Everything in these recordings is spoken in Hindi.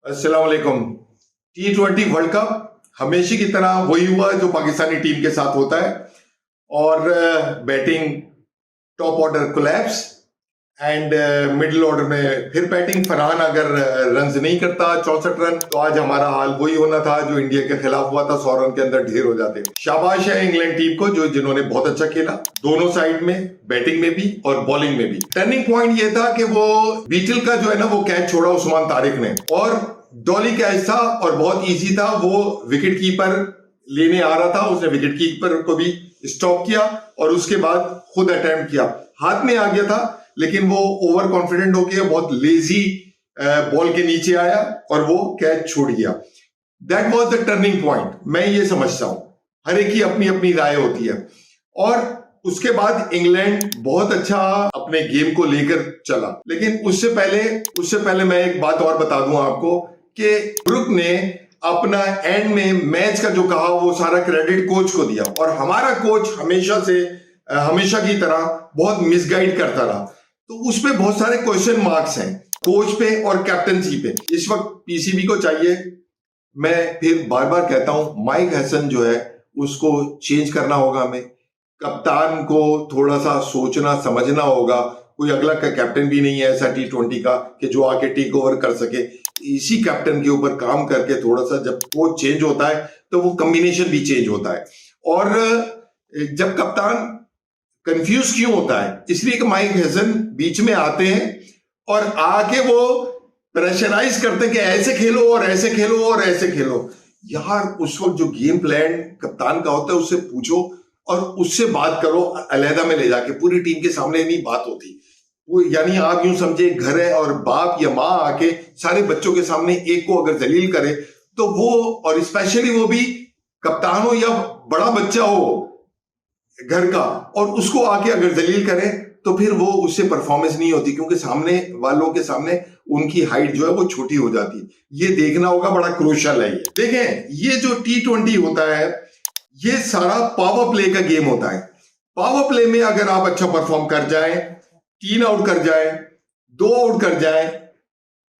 अस्सलाम वालेकुम। T20 वर्ल्ड कप हमेशा की तरह वही हुआ जो पाकिस्तानी टीम के साथ होता है और batting top order collapse and middle order में फिर बैटिंग। फरहान अगर रन्स नहीं करता 64 रन तो आज हमारा हाल वही होना था जो इंडिया के खिलाफ हुआ था, 100 रन के अंदर ढेर हो जाते। शाबाश है इंग्लैंड टीम को जिन्होंने बहुत अच्छा खेला दोनों साइड में, बैटिंग में भी और बॉलिंग में भी। टर्निंग पॉइंट ये था कि वो बीटल का जो है ना वो कैच छोड़ा उस्मान तारिक ने, और डॉली कैच था और बहुत इजी था। वो विकेट कीपर लेने आ रहा था, उसने विकेट कीपर को भी स्टॉप किया और उसके बाद खुद अटेम्प्ट किया, हाथ में आ गया था लेकिन वो ओवर कॉन्फिडेंट हो गया, बहुत लेजी बॉल के नीचे आया और वो कैच छोड़ गया। That was the turning point. मैं ये समझता हूं, हर एक की अपनी अपनी राय होती है। और उसके बाद इंग्लैंड बहुत अच्छा अपने गेम को लेकर चला, लेकिन उससे पहले मैं एक बात और बता दूं आपको कि ब्रुक ने अपना एंड में मैच का जो कहा वो सारा क्रेडिट कोच को दिया, और हमारा कोच हमेशा की तरह बहुत मिसगाइड करता रहा। तो उस पे बहुत सारे क्वेश्चन मार्क्स हैं, कोच पे और कैप्टनसी पे। इस वक्त पीसीबी को चाहिए, मैं फिर बार बार कहता हूं, माइक हसन जो है उसको चेंज करना होगा। हमें कप्तान को थोड़ा सा सोचना समझना होगा। कोई अगला का कैप्टन भी नहीं है ऐसा T20 का कि जो आके टेक ओवर कर सके। इसी कैप्टन के ऊपर काम करके थोड़ा सा जब कोच चेंज होता है तो वो कॉम्बिनेशन भी चेंज होता है। और जब कप्तान कंफ्यूज क्यों होता है, इसलिए कि माइक हसन बीच में आते हैं और आके वो प्रेशराइज करते हैं कि ऐसे खेलो और ऐसे खेलो और ऐसे खेलो। यार उस वक्त जो गेम प्लान कप्तान का होता है उससे पूछो और उससे बात करो, अलहदा में ले जाके। पूरी टीम के सामने नहीं बात होती वो, यानी आप यूं समझे घर है और बाप या माँ आके सारे बच्चों के सामने एक को अगर जलील करे तो वो, और स्पेशली वो भी कप्तान हो या बड़ा बच्चा हो घर का, और उसको आके अगर जलील करे तो फिर वो उससे परफॉर्मेंस नहीं होती, क्योंकि सामने वालों के सामने उनकी हाइट जो है वो छोटी हो जाती है। ये देखना होगा, बड़ा क्रूशियल है। देखें, ये जो T20 होता है ये सारा पावर प्ले का गेम होता है। पावर प्ले में अगर आप अच्छा परफॉर्म कर जाए, 3 आउट कर जाए, 2 आउट कर जाए,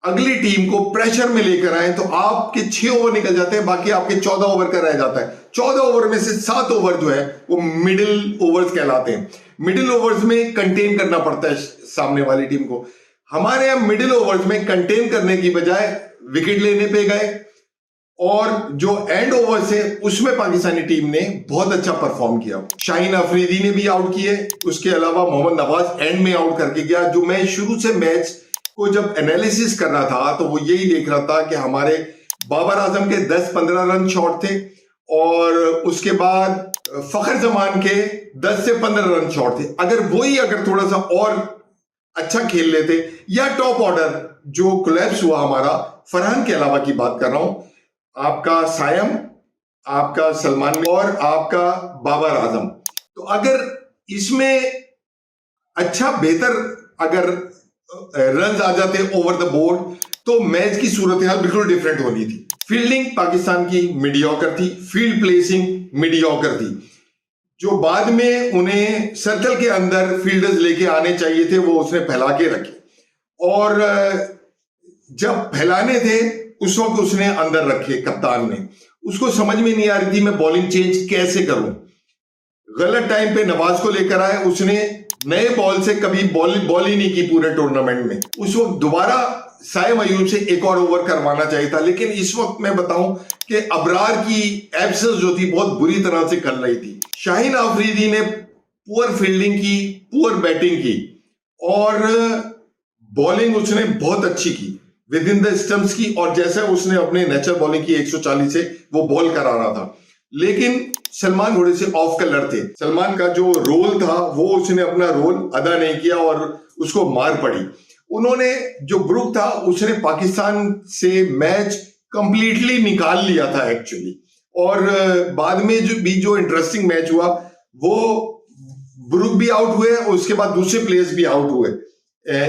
अगली टीम को प्रेशर में लेकर आए तो आपके 6 ओवर निकल जाते हैं, बाकी आपके 14 ओवर का रह जाता है। 14 ओवर में से 7 ओवर जो है वो मिडिल ओवर्स कहलाते हैं। मिडिल ओवर्स में कंटेन करना पड़ता है सामने वाली टीम को। हमारे यहां मिडिल ओवर्स में कंटेन करने की बजाय विकेट लेने पे गए, और जो एंड ओवर्स है उसमें पाकिस्तानी टीम ने बहुत अच्छा परफॉर्म किया। शाहीन अफरीदी ने भी आउट किए, उसके अलावा मोहम्मद नवाज एंड में आउट करके गया। जो मैं शुरू से मैच को जब एनालिसिस कर रहा था तो वो यही देख रहा था कि हमारे बाबर आजम के 10-15 रन शॉर्ट थे, और उसके बाद फखर जमान के 10 से 15 रन शॉर्ट थे। अगर थोड़ा सा और अच्छा खेल लेते, या टॉप ऑर्डर जो कोलैप्स हुआ हमारा, फरहान के अलावा की बात कर रहा हूं, आपका सायम, आपका सलमान और आपका बाबर आजम, तो अगर इसमें अच्छा बेहतर अगर रन आ जाते ओवर द बोर्ड तो मैच की सूरत हाल बिल्कुल डिफरेंट होनी थी। फील्डिंग पाकिस्तान की मीडियोकर थी, फील्ड प्लेसिंग मीडियोकर थी। जो बाद में उन्हें सर्कल के अंदर फील्डर्स लेके आने चाहिए थे वो उसने फैला के रखे, और जब फैलाने थे उस वक्त उसने अंदर रखे। कप्तान ने, उसको समझ में नहीं आ रही थी मैं बॉलिंग चेंज कैसे करूं। गलत टाइम पे नवाज को लेकर आए, उसने नए बॉल से कभी बॉल ही नहीं की पूरे टूर्नामेंट में। उस वक्त दोबारा साइम अयूब से एक और ओवर करवाना चाहिए था। लेकिन इस वक्त मैं बताऊं कि अबरार की एब्सेंस जो थी बहुत बुरी तरह से कर रही थी। शाहीन अफरीदी ने पुअर फील्डिंग की, पुअर बैटिंग की, और बॉलिंग उसने बहुत अच्छी की विद इन द स्टंप्स की, और जैसे उसने अपने नेचुरल बॉलिंग की 140 से वो बॉल करा रहा था। लेकिन सलमान थोड़े से ऑफ कलर थे। सलमान का जो रोल था वो उसने अपना रोल अदा नहीं किया और उसको मार पड़ी। उन्होंने, जो ब्रुक था उसने पाकिस्तान से मैच कंप्लीटली निकाल लिया था एक्चुअली, और बाद में जो इंटरेस्टिंग मैच हुआ वो ब्रुक भी आउट हुए, उसके बाद दूसरे प्लेयर्स भी आउट हुए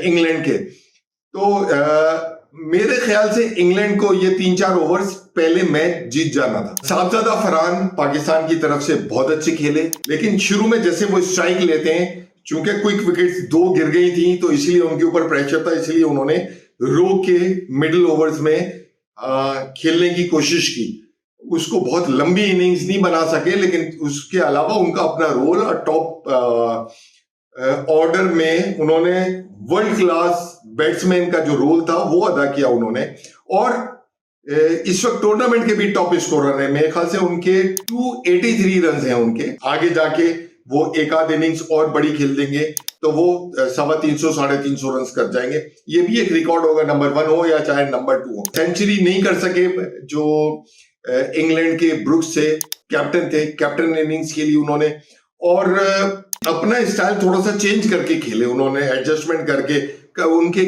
इंग्लैंड के। तो मेरे ख्याल से इंग्लैंड को ये 3-4 ओवर्स पहले मैच जीत जाना था। साहबजादा फरहान पाकिस्तान की तरफ से बहुत अच्छे खेले, लेकिन शुरू में जैसे वो स्ट्राइक लेते हैं, चूंकि क्विक विकेट्स 2 गिर गई थी तो इसलिए उनके ऊपर प्रेशर था, इसलिए उन्होंने रोक के मिडिल ओवर्स में खेलने की कोशिश की। उसको बहुत लंबी इनिंग्स नहीं बना सके, लेकिन उसके अलावा उनका अपना रोल और टॉप ऑर्डर में उन्होंने वर्ल्ड क्लास बैट्समैन का जो रोल था वो अदा किया उन्होंने। और इस वक्त टूर्नामेंट के भी टॉप स्कोरर हैं, मेरे ख्याल से उनके 283 रन हैं उनके। आगे जाके वो एक आध इनिंग्स और बड़ी खेल देंगे तो वो 350 350 रन कर जाएंगे। ये भी एक रिकॉर्ड होगा, नंबर 1 हो या चाहे नंबर 2 हो। सेंचुरी नहीं कर सके जो इंग्लैंड के ब्रुक्स थे, कैप्टन थे, कैप्टन इनिंग्स खेली उन्होंने और अपना स्टाइल थोड़ा सा चेंज करके खेले उन्होंने, एडजस्टमेंट करके। उनके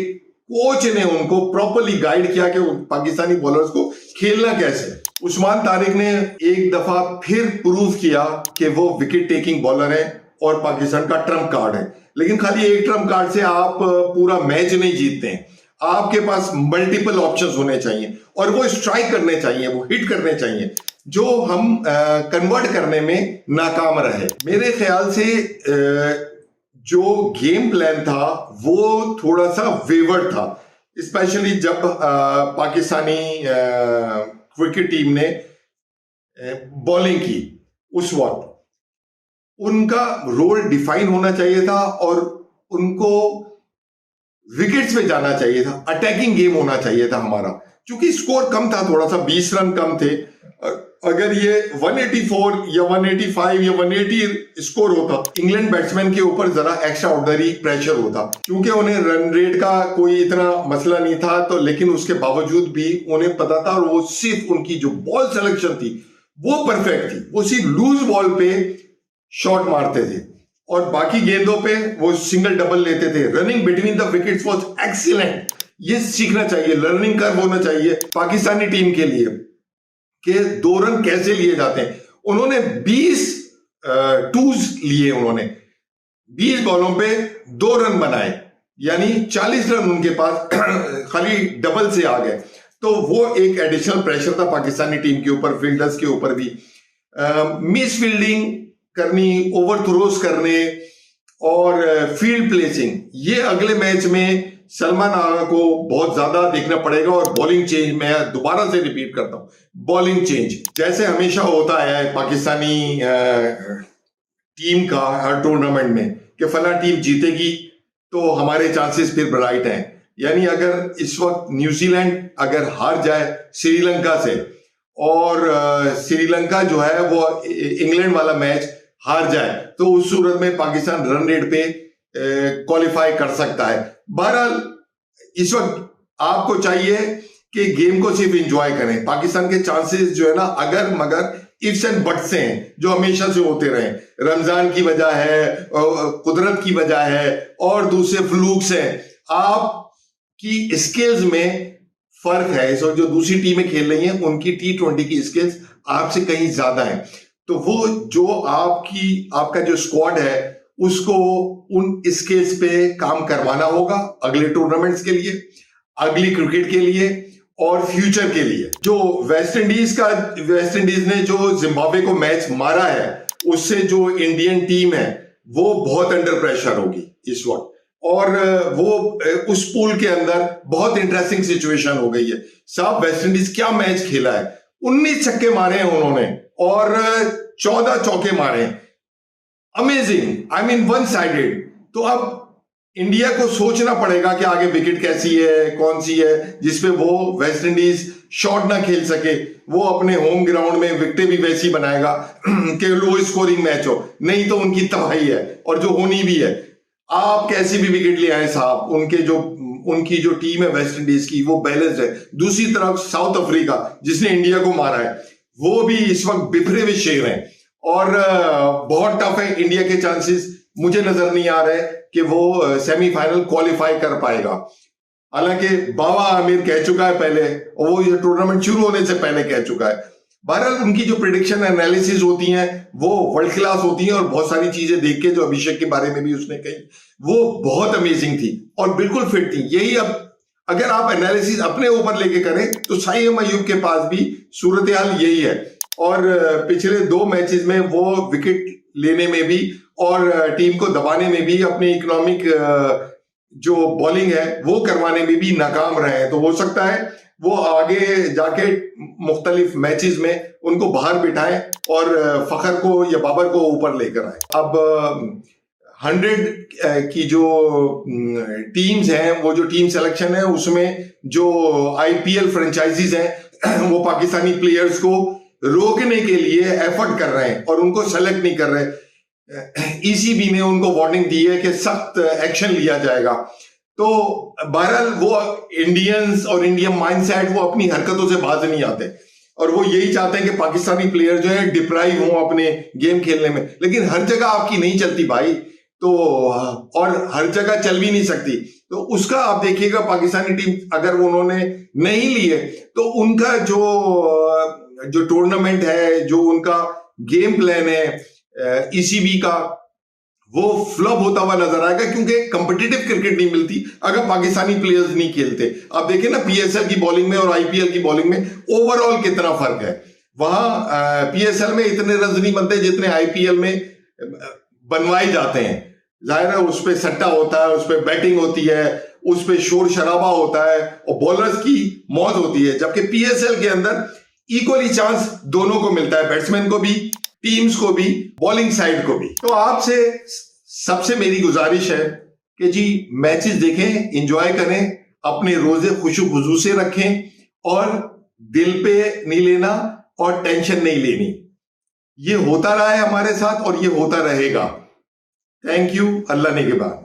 कोच ने उनको प्रॉपरली गाइड किया कि पाकिस्तानी बॉलर्स को खेलना कैसे। उस्मान तारिक ने एक दफा फिर प्रूव किया कि वो विकेट टेकिंग बॉलर है और पाकिस्तान का ट्रम्प कार्ड है। लेकिन खाली एक ट्रम्प कार्ड से आप पूरा मैच नहीं जीतते हैं। आपके पास मल्टीपल ऑप्शंस होने चाहिए और वो स्ट्राइक करने चाहिए, वो हिट करने चाहिए, जो हम कन्वर्ट करने में नाकाम रहे। मेरे ख्याल से जो गेम प्लान था वो थोड़ा सा वेवर्ड था, स्पेशली जब पाकिस्तानी क्रिकेट टीम ने बॉलिंग की। उस वक्त उनका रोल डिफाइन होना चाहिए था और उनको विकेट्स पे जाना चाहिए था, अटैकिंग गेम होना चाहिए था हमारा। क्योंकि स्कोर कम था, थोड़ा सा 20 रन कम थे। अगर ये 184 या 185 या 180 स्कोर होता, इंग्लैंड बैट्समैन के ऊपर जरा एक्स्ट्रा ऑर्डिनरी प्रेशर होता। क्योंकि उन्हें रन रेट का कोई इतना मसला नहीं था, तो लेकिन उसके बावजूद भी उन्हें पता था, और वो सिर्फ उनकी जो बॉल सिलेक्शन थी वो परफेक्ट थी। वो सिर्फ लूज बॉल पे शॉट मारते थे और बाकी गेंदों पे वो सिंगल डबल लेते थे। Running between the wickets was excellent. ये सीखना चाहिए, लर्निंग कर्व होना चाहिए पाकिस्तानी टीम के लिए कि 2 रन कैसे लिए जाते हैं। उन्होंने 20 टूज लिए, उन्होंने 20 बॉलों पे 2 रन बनाए, यानी 40 रन उनके पास खाली डबल से आ गए। तो वो एक एडिशनल प्रेशर था पाकिस्तानी टीम के ऊपर, फील्डर्स के ऊपर भी। मिस फील्डिंग करनी, ओवर थ्रोज करने और फील्ड प्लेसिंग, ये अगले मैच में सलमान आगा को बहुत ज्यादा देखना पड़ेगा। और बॉलिंग चेंज, मैं दोबारा से रिपीट करता हूं, बॉलिंग चेंज जैसे हमेशा होता है पाकिस्तानी टीम का हर टूर्नामेंट में कि फला टीम जीतेगी तो हमारे चांसेस फिर ब्राइट हैं। यानी अगर इस वक्त न्यूजीलैंड अगर हार जाए श्रीलंका से, और श्रीलंका जो है वो इंग्लैंड वाला मैच हार जाए, तो उस सूरत में पाकिस्तान रन रेट पे क्वालिफाई कर सकता है। बहरहाल इस वक्त आपको चाहिए कि गेम को सिर्फ एंजॉय करें। पाकिस्तान के चांसेस जो है ना, अगर मगर इफ्स एंड बट्स से हैं, जो हमेशा से होते रहे। रमजान की वजह है, कुदरत की वजह है, और दूसरे फ्लूक्स हैं। आपकी स्किल्स में फर्क है। इस वक्त जो दूसरी टीमें खेल रही हैं उनकी T20 की स्किल्स आपसे कहीं ज्यादा है। तो वो जो आपका जो स्क्वाड है उसको उन स्किल्स पे काम करवाना होगा अगले टूर्नामेंट्स के लिए, अगली क्रिकेट के लिए और फ्यूचर के लिए। जो वेस्ट इंडीज ने जो जिम्बाब्वे को मैच मारा है, उससे जो इंडियन टीम है वो बहुत अंडर प्रेशर होगी इस वक्त। और वो उस पूल के अंदर बहुत इंटरेस्टिंग सिचुएशन हो गई है। साहब वेस्ट इंडीज क्या मैच खेला है, 19 छक्के मारे हैं उन्होंने और 14 चौके मारे। Amazing, I mean one sided. तो अब इंडिया को सोचना पड़ेगा कि आगे विकेट कैसी है, कौन सी है जिसपे वो वेस्ट इंडीज शॉट ना खेल सके। वो अपने होम ग्राउंड में विकेटें भी वैसी बनाएगा कि लो स्कोरिंग मैच हो, नहीं तो उनकी तबाही है, और जो होनी भी है। आप कैसी भी विकेट ले आए साहब, उनकी जो टीम है वेस्ट इंडीज की वो बैलेंस्ड है। दूसरी तरफ साउथ अफ्रीका जिसने इंडिया को मारा है, वो भी इस वक्त बिखरे हुए शेर हैं और बहुत टफ है। इंडिया के चांसेस मुझे नजर नहीं आ रहे कि वो सेमीफाइनल क्वालिफाई कर पाएगा। हालांकि बाबा आमिर कह चुका है पहले, और वो ये टूर्नामेंट शुरू होने से पहले कह चुका है। बहरहाल उनकी जो प्रेडिक्शन एनालिसिस होती हैं वो वर्ल्ड क्लास होती हैं, और बहुत सारी चीजें देख के जो अभिषेक के बारे में भी उसने कही वो बहुत अमेजिंग थी और बिल्कुल फिट थी। यही अब अगर आप एनालिसिस अपने ऊपर लेके करें तो साइम अयूब के पास भी सूरत हाल यही है। और पिछले 2 मैचेस में वो विकेट लेने में भी और टीम को दबाने में भी, अपनी इकोनॉमिक जो बॉलिंग है वो करवाने में भी नाकाम रहे हैं। तो हो सकता है वो आगे जाके मुख्तलिफ मैचेस में उनको बाहर बिठाएं और फखर को या बाबर को ऊपर लेकर आए। अब 100 की जो टीम्स हैं, वो जो टीम सिलेक्शन है उसमें जो आईपीएल फ्रेंचाइजीज हैं वो पाकिस्तानी प्लेयर्स को रोकने के लिए एफर्ट कर रहे हैं और उनको सेलेक्ट नहीं कर रहे। ईसीबी ने उनको वार्निंग दी है कि सख्त एक्शन लिया जाएगा। तो बहरहाल वो इंडियंस और इंडियन माइंडसेट वो अपनी हरकतों से बाज नहीं आते और वो यही चाहते हैं कि पाकिस्तानी प्लेयर जो है डिप्राइव हों अपने गेम खेलने में, लेकिन हर जगह आपकी नहीं चलती भाई, तो और हर जगह चल भी नहीं सकती। तो उसका आप देखिएगा पाकिस्तानी टीम अगर उन्होंने नहीं लिए तो उनका जो टूर्नामेंट है, जो उनका गेम प्लान है ईसीबी का, वो फ्लॉप होता हुआ नजर आएगा, क्योंकि कॉम्पिटिटिव क्रिकेट नहीं मिलती अगर पाकिस्तानी प्लेयर्स नहीं खेलते। आप देखिए ना पीएसएल की बॉलिंग में और आईपीएल की बॉलिंग में ओवरऑल कितना फर्क है। वहां पीएसएल में इतने रन नहीं बनते जितने आईपीएल में बनवाए जाते हैं। जाहिर है उस पर सट्टा होता है, उस पर बैटिंग होती है, उस पर शोर शराबा होता है और बॉलर्स की मौज होती है, जबकि पीएसएल के अंदर इक्वली चांस दोनों को मिलता है, बैट्समैन को भी, टीम्स को भी, बॉलिंग साइड को भी। तो आपसे सबसे मेरी गुजारिश है कि जी मैचेस देखें, एंजॉय करें, अपने रोजे खुशू खुशू से रखें और दिल पे नहीं लेना और टेंशन नहीं लेनी। ये होता रहा है हमारे साथ और ये होता रहेगा। Thank you. अल्लाह ने के बाद।